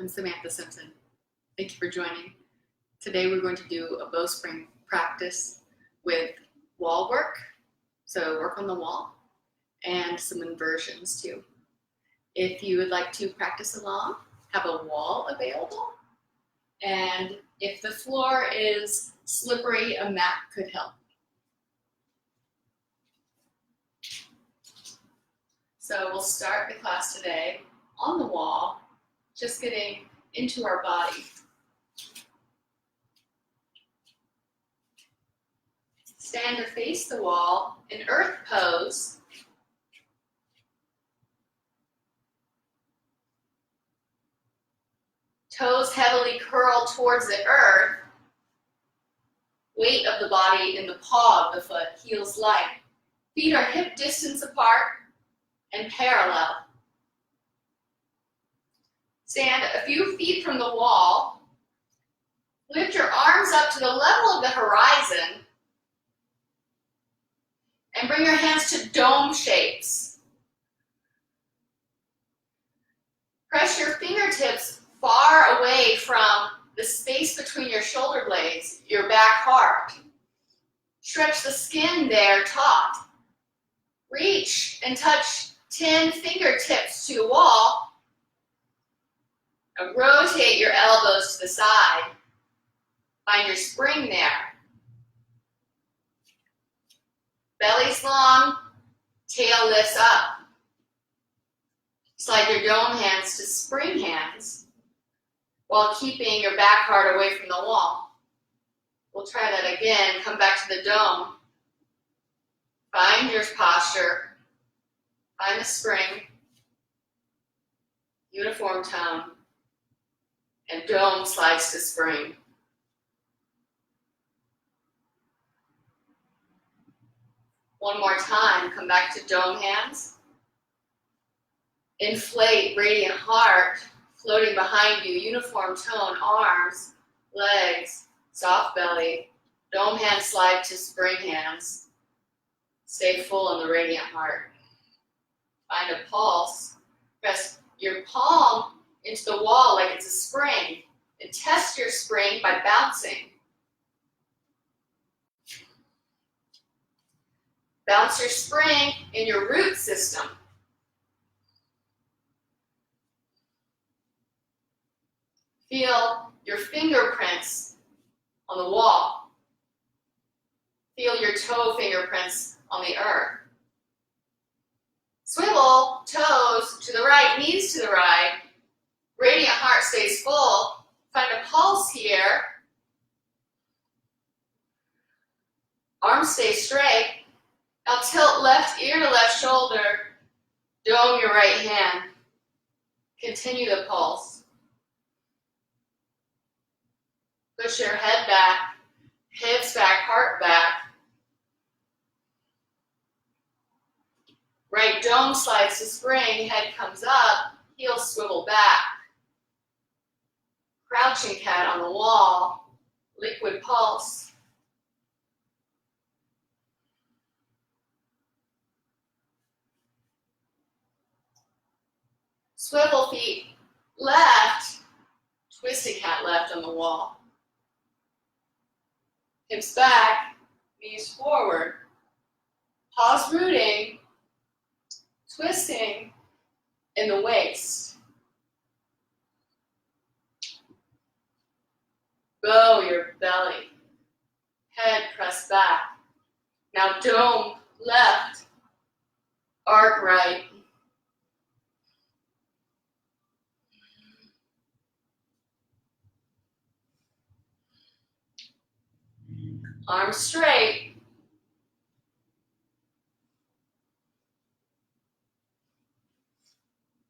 I'm Samantha Simpson. Thank you for joining. Today we're going to do a bowspring practice with wall work. So work on the wall and some inversions too. If you would like to practice along, have a wall available. And if the floor is slippery, a mat could help. So we'll start the class today on the wall, just getting into our body. Stand or face the wall in earth pose. Toes heavily curled towards the earth. Weight of the body in the paw of the foot, heels light. Feet are hip distance apart and parallel. Stand a few feet from the wall. Lift your arms up to the level of the horizon and bring your hands to dome shapes. Press your fingertips far away from the space between your shoulder blades, your back heart. Stretch the skin there taut. Reach and touch 10 fingertips to the wall. Now rotate your elbows to the side. Find your spring there. Belly's long, tail lifts up. Slide your dome hands to spring hands while keeping your back heart away from the wall. We'll try that again. Come back to the dome. Find your posture. Find the spring. Uniform tone. And dome slides to spring. One more time, come back to dome hands. Inflate radiant heart, floating behind you, uniform tone, arms, legs, soft belly. Dome hands slide to spring hands. Stay full in the radiant heart. Find a pulse. Press your palm into the wall like it's a spring, and test your spring by bouncing. Bounce your spring in your root system. Feel your fingerprints on the wall. Feel your toe fingerprints on the earth. Swivel toes to the right, knees to the right. Radiant heart stays full. Find a pulse here. Arms stay straight. Now tilt left ear to left shoulder. Dome your right hand. Continue the pulse. Push your head back, hips back, heart back. Right dome slides to spring, head comes up, heels swivel back. Crouching cat on the wall, liquid pulse. Swivel feet left, twisted cat left on the wall. Hips back, knees forward. Pause rooting, twisting in the waist. Bow your belly, head pressed back. Now dome left, arc right. Arms straight.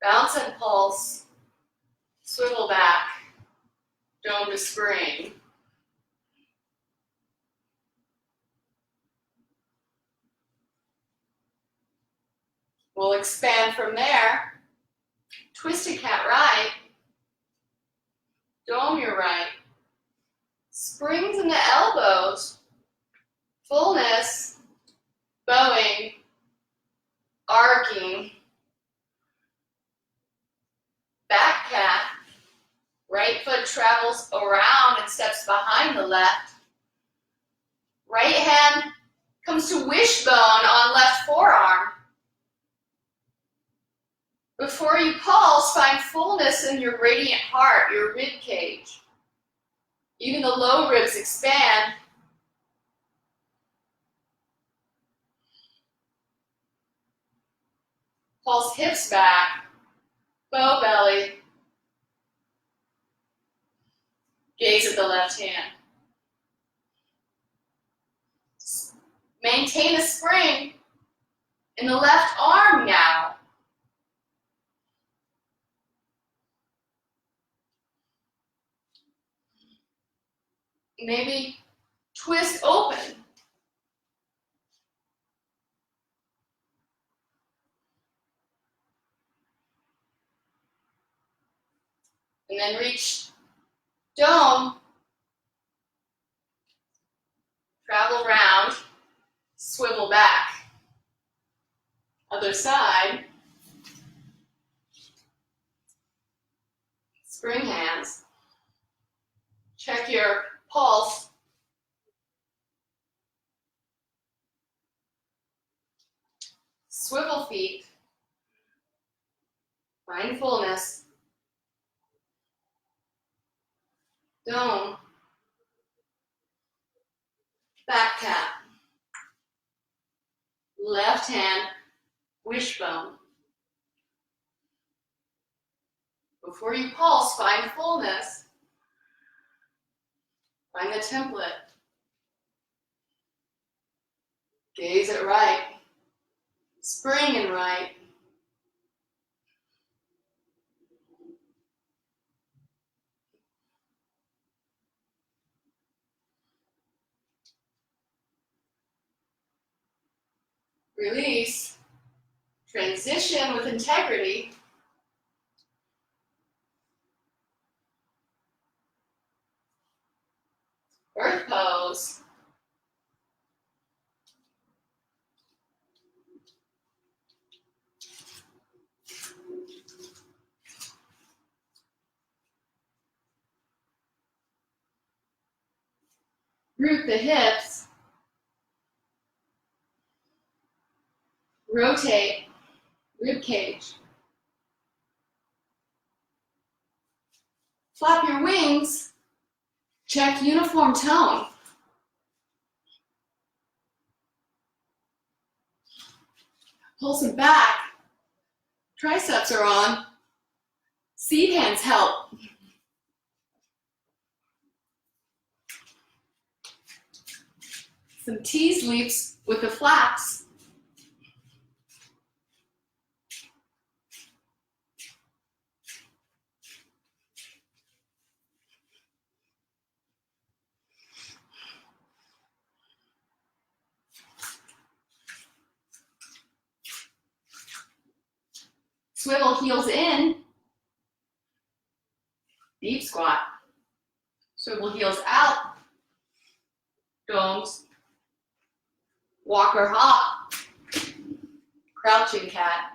Bounce and pulse. Swivel back. Dome to spring. We'll expand from there. Twisted cat right. Dome your right. Springs in the elbows. Fullness. Bowing. Arcing. Back cat. Right foot travels around and steps behind the left. Right hand comes to wishbone on left forearm. Before you pulse, find fullness in your radiant heart, your rib cage. Even the low ribs expand. Pulse hips back, bow belly. Gaze at the left hand. Maintain a spring in the left arm now. Maybe twist open. And then reach dome. Travel round, swivel back. Other side. Spring hands. Check your pulse. Swivel feet. Find fullness. Dome. Back tap. Left hand, wishbone. Before you pulse, find fullness. Find the template. Gaze at right. Spring and right. Release. Transition with integrity. Earth pose. Root the hips. Rotate rib cage. Flap your wings. Check uniform tone. Pulse it back. Triceps are on. Seed hands help. Some tease leaps with the flaps. Swivel heels in. Deep squat. Swivel heels out. Domes. Walker hop. Crouching cat.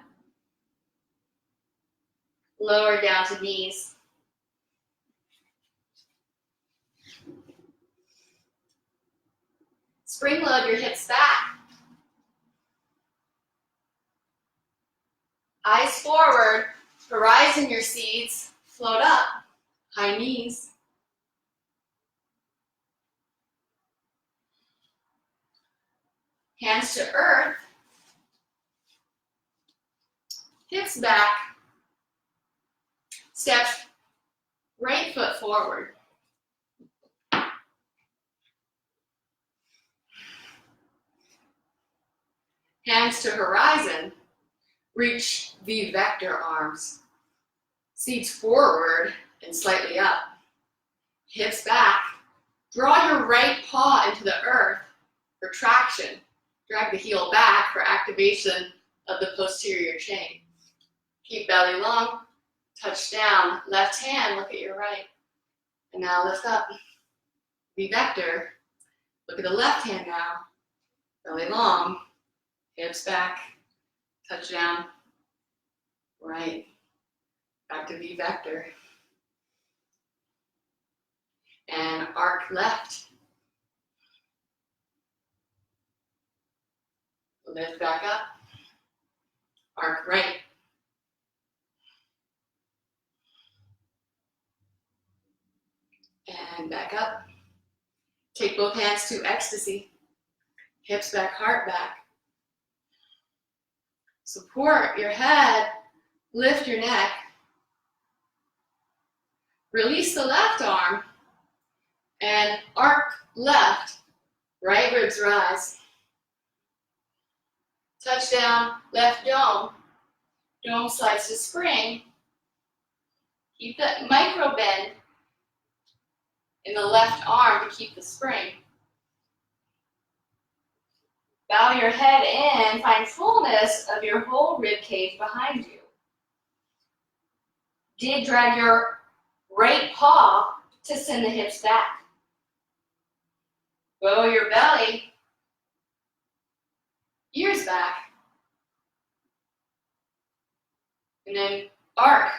Lower down to knees. Spring load your hips back. Eyes forward. Horizon your seeds. Float up. High knees. Hands to earth. Hips back. Step right foot forward. Hands to horizon. Reach V vector arms. Seeds forward and slightly up. Hips back. Draw your right paw into the earth for traction. Drag the heel back for activation of the posterior chain. Keep belly long. Touch down. Left hand, look at your right. And now lift up. V vector. Look at the left hand now. Belly long. Hips back. Touch down. Right. Back to V vector. Arc left. Lift back up. Arc right. And back up. Take both hands to ecstasy. Hips back, heart back. Support your head. Lift your neck. Release the left arm. And arc left. Right ribs rise. Touchdown, left dome. Dome slides to spring. Keep that micro bend in the left arm to keep the spring. Bow your head in, find fullness of your whole rib cage behind you. Dig, drag your right paw to send the hips back. Bow your belly, ears back. And then arc,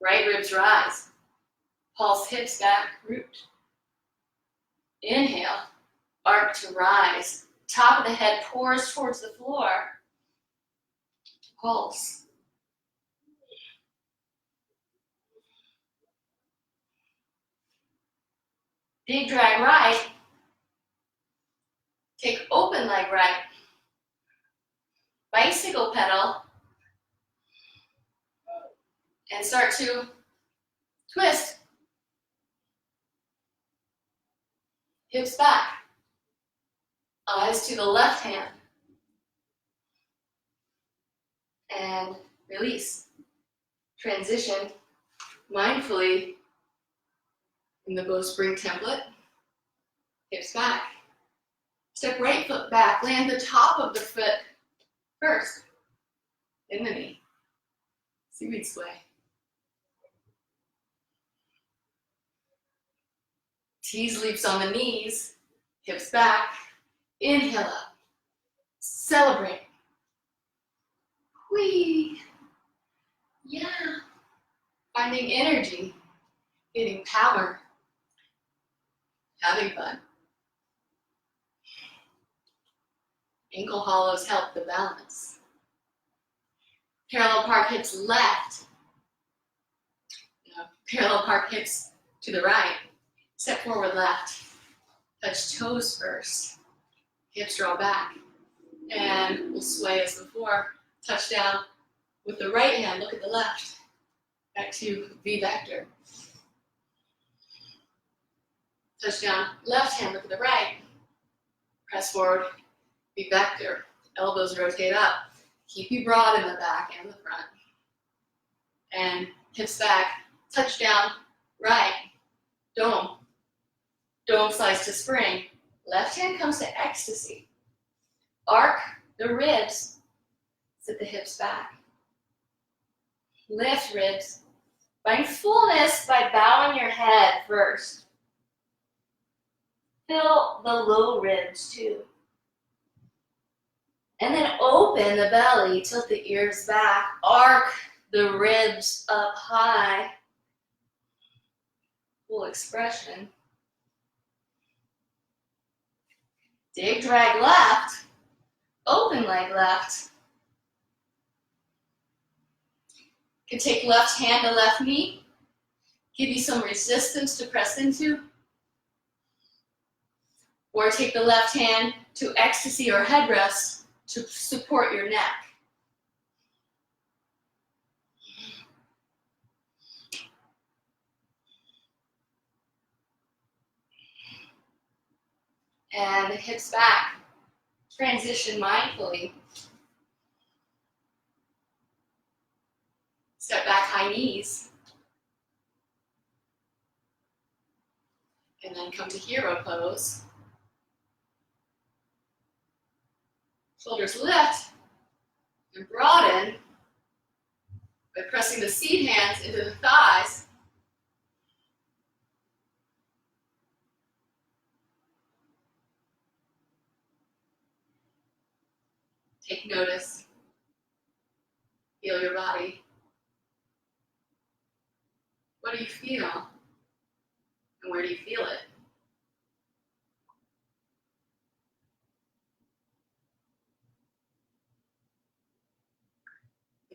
right ribs rise. Pulse hips back, root. Inhale, arc to rise. Top of the head pours towards the floor. Pulse. Dig, drag right. Take open leg right. Bicycle pedal. And start to twist. Hips back. Eyes to the left hand. And release. Transition mindfully in the Bowspring template. Hips back. Step right foot back. Land the top of the foot first. In the knee. Seaweed sway. Tease leaps on the knees. Hips back. Inhale up. Celebrate. Whee. Yeah. Finding energy. Getting power. Having fun. Ankle hollows help the balance. Parallel park hips left. Parallel park hips to the right. Step forward left. Touch toes first. Hips draw back. And we'll sway as before. Touch down with the right hand. Look at the left. Back to V vector. Touch down, left hand, look at the right. Press forward, V vector. Elbows rotate up. Keep you broad in the back and the front. And hips back, touch down, right. Dome. Dome slides to spring. Left hand comes to ecstasy. Arc the ribs. Sit the hips back. Lift ribs. Find fullness by bowing your head first. Fill the low ribs too. And then open the belly, tilt the ears back, arc the ribs up high. Full expression. Dig, drag left, open leg left. You can take left hand to left knee, give you some resistance to press into. Or take the left hand to ecstasy or headrest to support your neck. And the hips back. Transition mindfully. Step back, high knees. And then come to hero pose. Shoulders lift and broaden by pressing the seed hands into the thighs. Take notice. Feel your body. What do you feel? And where do you feel it?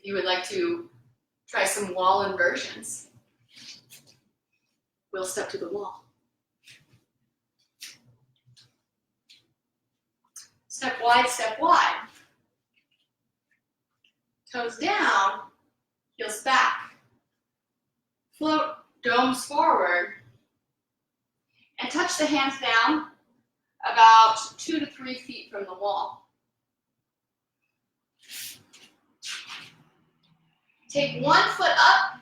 If you would like to try some wall inversions, we'll step to the wall. Step wide, step wide. Toes down, heels back. Float, domes forward. And touch the hands down about 2 to 3 feet from the wall. Take one foot up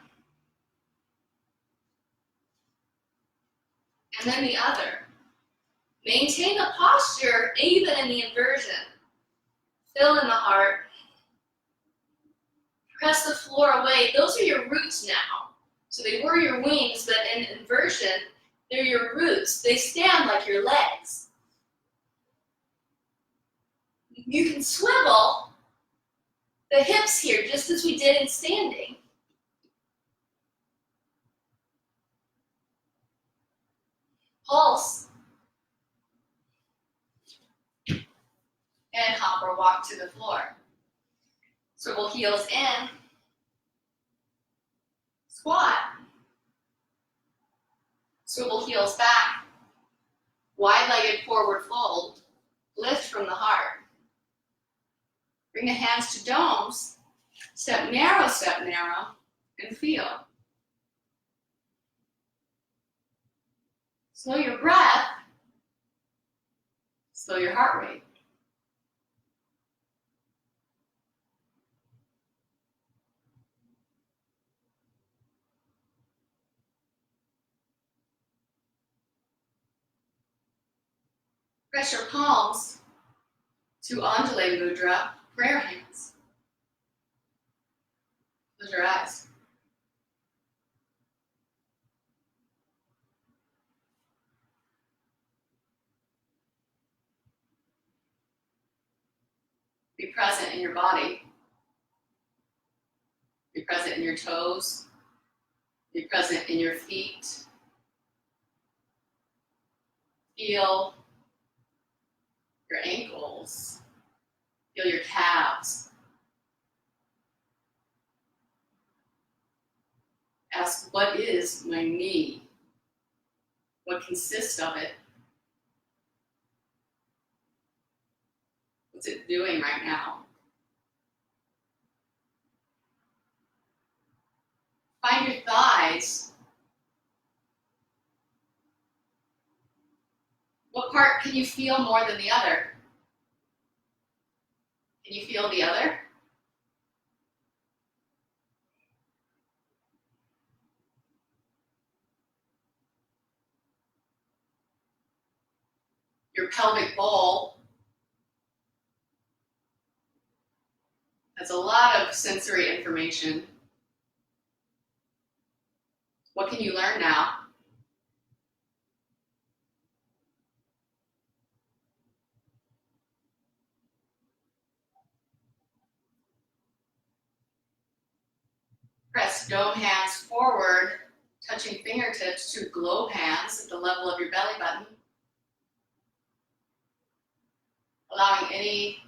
and then the other. Maintain the posture even in the inversion. Fill in the heart. Press the floor away. Those are your roots now. So they were your wings, but in inversion, they're your roots. They stand like your legs. You can swivel the hips here, just as we did in standing. Pulse. And hop or walk to the floor. Swivel heels in. Squat. Swivel heels back. Wide-legged forward fold. Lift from the heart. Bring the hands to domes. Step narrow, and feel. Slow your breath. Slow your heart rate. Press your palms to Anjali Mudra, prayer hands. Close your eyes. Be present in your body. Be present in your toes. Be present in your feet. Feel your ankles. Feel your calves. Ask, what is my knee? What consists of it? What's it doing right now? Find your thighs. What part can you feel more than the other? Can you feel the other? Your pelvic bowl has a lot of sensory information. What can you learn now? Press dome hands forward, touching fingertips to globe hands at the level of your belly button. Allowing any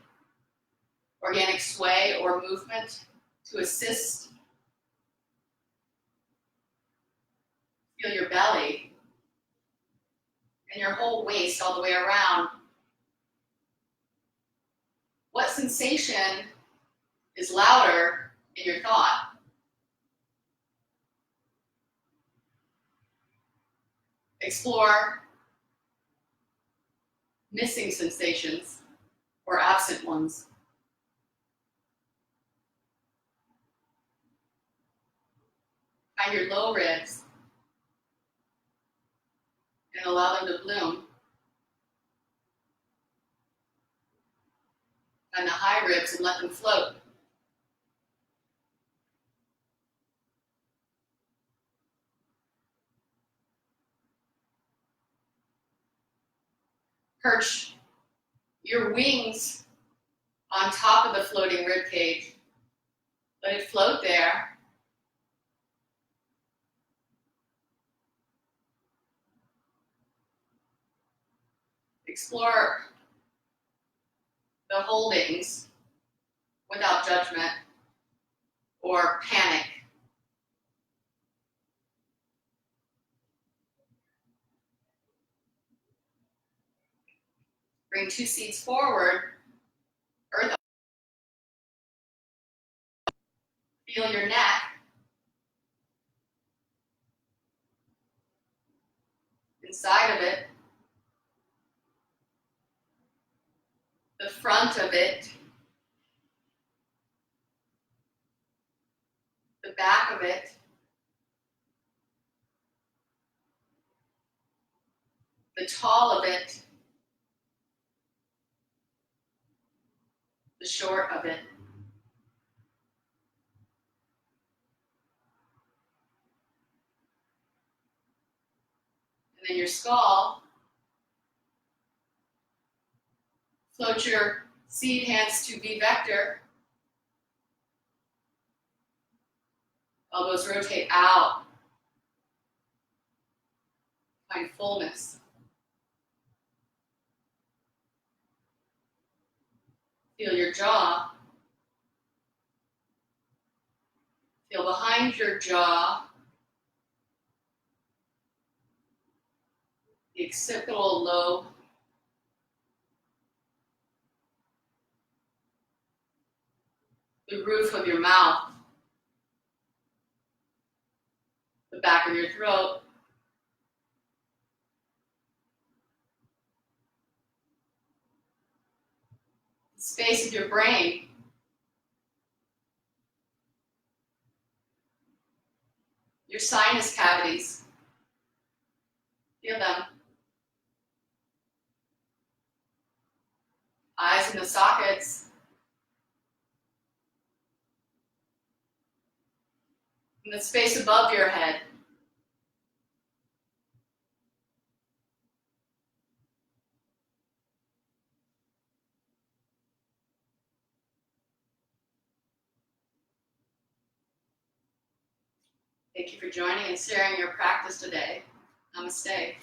organic sway or movement to assist. Feel your belly and your whole waist all the way around. What sensation is louder in your thought? Explore missing sensations or absent ones. Find your low ribs and allow them to bloom. Find the high ribs and let them float. Perch your wings on top of the floating rib cage. Let it float there. Explore the holdings without judgment. or panic. Bring 2 seats forward. Earth. Feel your neck. Inside of it. The front of it. The back of it. The tall of it. The short of it. And then your skull. Float your seed hands to V vector. Elbows rotate out. Find fullness. Feel your jaw. Feel behind your jaw. The occipital lobe. The roof of your mouth. The back of your throat. The space of your brain. Your sinus cavities. Feel them. Eyes in the sockets. And the space above your head. Thank you for joining and sharing your practice today. Namaste.